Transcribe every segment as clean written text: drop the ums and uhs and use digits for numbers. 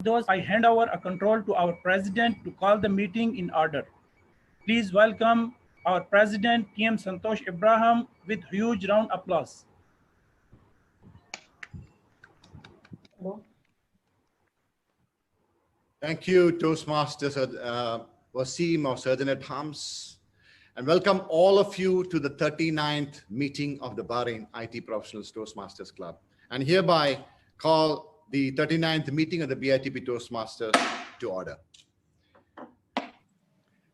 those, I hand over a control to our president to call the meeting in order. Please welcome our president, PM Santosh Abraham, with huge round applause. Thank you, Toastmasters Wasim or Surgeon at Arms, and welcome all of you to the 39th meeting of the Bahrain IT Professionals Toastmasters Club, and hereby call the 39th meeting of the BITP Toastmasters to order.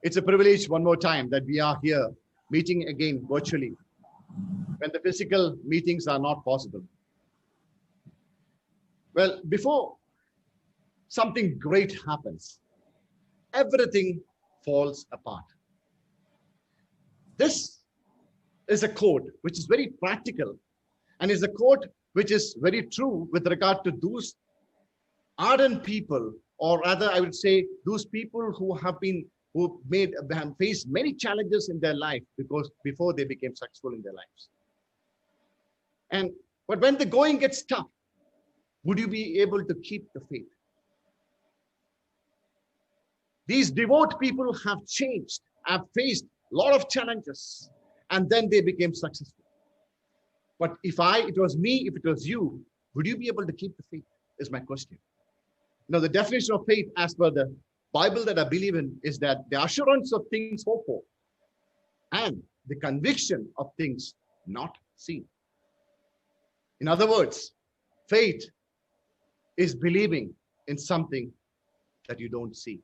It's a privilege one more time that we are here meeting again virtually when the physical meetings are not possible. Well, before something great happens, everything falls apart. This is a quote which is very practical and is a quote which is very true with regard to those ardent people, or rather I would say those people who have faced many challenges in their life before they became successful in their lives. But when the going gets tough, would you be able to keep the faith? These devout people have changed, have faced a lot of challenges, and then they became successful. But if it was me, if it was you, would you be able to keep the faith, is my question. Now, the definition of faith as per the Bible that I believe in is that the assurance of things hoped for and the conviction of things not seen. In other words, faith is believing in something that you don't see.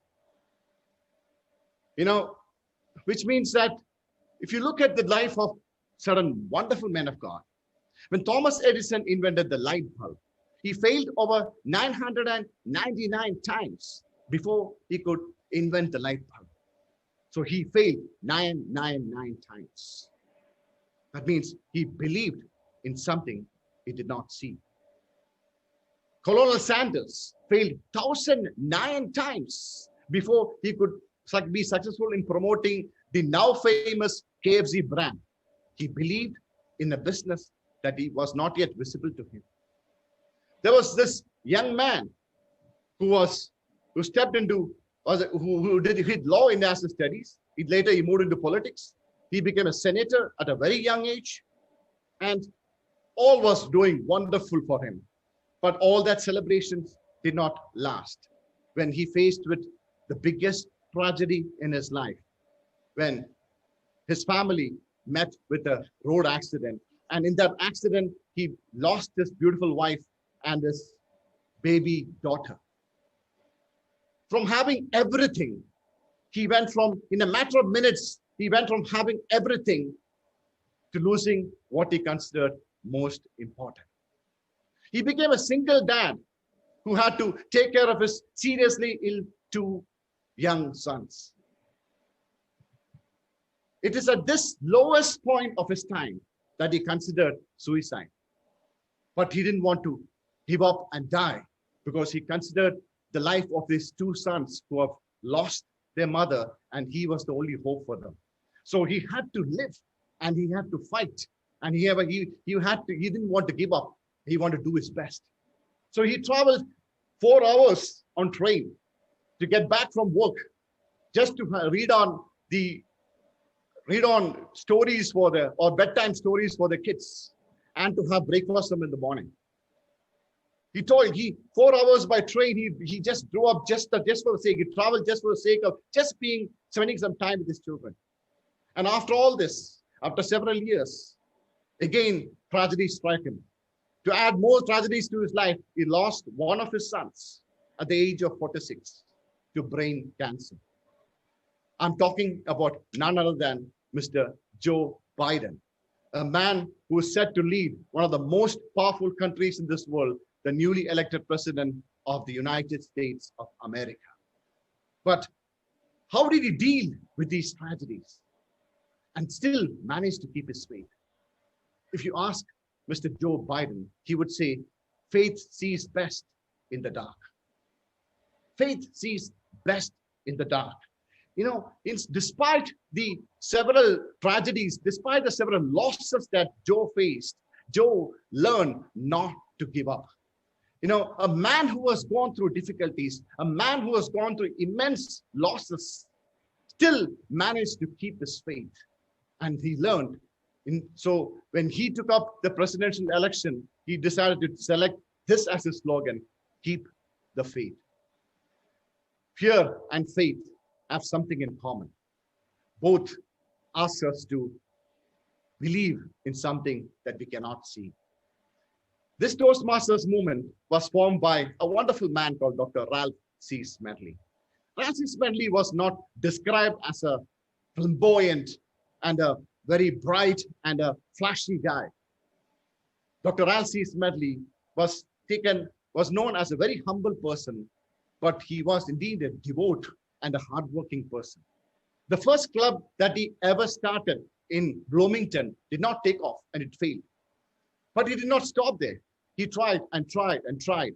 Which means that if you look at the life of certain wonderful men of God, when Thomas Edison invented the light bulb, he failed over 999 times before he could invent the light bulb. So he failed 999 times. That means he believed in something he did not see. Colonel Sanders failed 1,009 times before he could be successful in promoting the now famous KFC brand. He believed in a business that he was not yet visible to him. There was this young man who did law in his studies. Later he moved into politics. He became a senator at a very young age, and all was doing wonderful for him. But all that celebrations did not last when he faced with the biggest tragedy in his life, when his family met with a road accident. And in that accident, he lost his beautiful wife and his baby daughter. From having everything, in a matter of minutes, he went from having everything to losing what he considered most important. He became a single dad who had to take care of his seriously ill two young sons. It is at this lowest point of his time that he considered suicide. But he didn't want to give up and die because he considered the life of his two sons who have lost their mother, and he was the only hope for them. So he had to live and he had to fight, and he didn't want to give up. He wanted to do his best. So he traveled 4 hours on train to get back from work, just to read on stories or bedtime stories for the kids, and to have breakfast for them in the morning. 4 hours by train, he just drove up just for the sake. He traveled just for the sake of spending some time with his children. And after all this, after several years, again, tragedy struck him. To add more tragedies to his life, he lost one of his sons at the age of 46 to brain cancer. I'm talking about none other than Mr. Joe Biden, a man who is set to lead one of the most powerful countries in this world, the newly elected president of the United States of America. But how did he deal with these tragedies and still manage to keep his faith? If you ask Mr. Joe Biden, he would say, faith sees best in the dark. Faith sees best in the dark. Despite the several tragedies, despite the several losses that Joe faced, Joe learned not to give up. You know, a man who has gone through difficulties, a man who has gone through immense losses, still managed to keep his faith. And he learned. So when he took up the presidential election, he decided to select this as his slogan: keep the faith. Fear and faith have something in common. Both ask us to believe in something that we cannot see. This Toastmasters movement was formed by a wonderful man called Dr. Ralph C. Smedley. Ralph C. Smedley was not described as a flamboyant and a very bright and a flashy guy. Dr. Ralph C. Smedley was known as a very humble person, but he was indeed a devout and a hardworking person. The first club that he ever started in Bloomington did not take off, and it failed. But he did not stop there. He tried and tried and tried,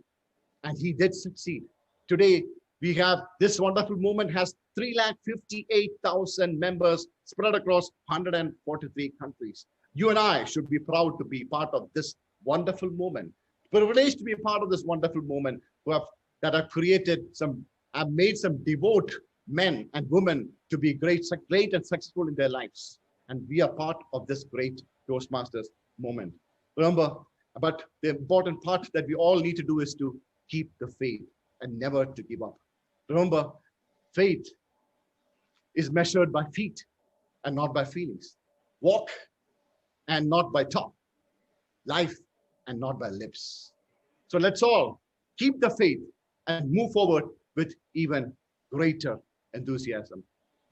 and he did succeed. Today, we have this wonderful movement has 358,000 members spread across 143 countries. You and I should be proud to be part of this wonderful movement. Privileged to be part of this wonderful movement that have made some devout men and women to be great and successful in their lives. And we are part of this great Toastmasters movement. Remember, but the important part that we all need to do is to keep the faith and never to give up. Remember, faith is measured by feet and not by feelings. Walk and not by talk. Life and not by lips. So let's all keep the faith and move forward with even greater enthusiasm.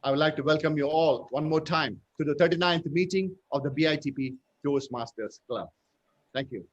I would like to welcome you all one more time to the 39th meeting of the BITP Toastmasters Club. Thank you.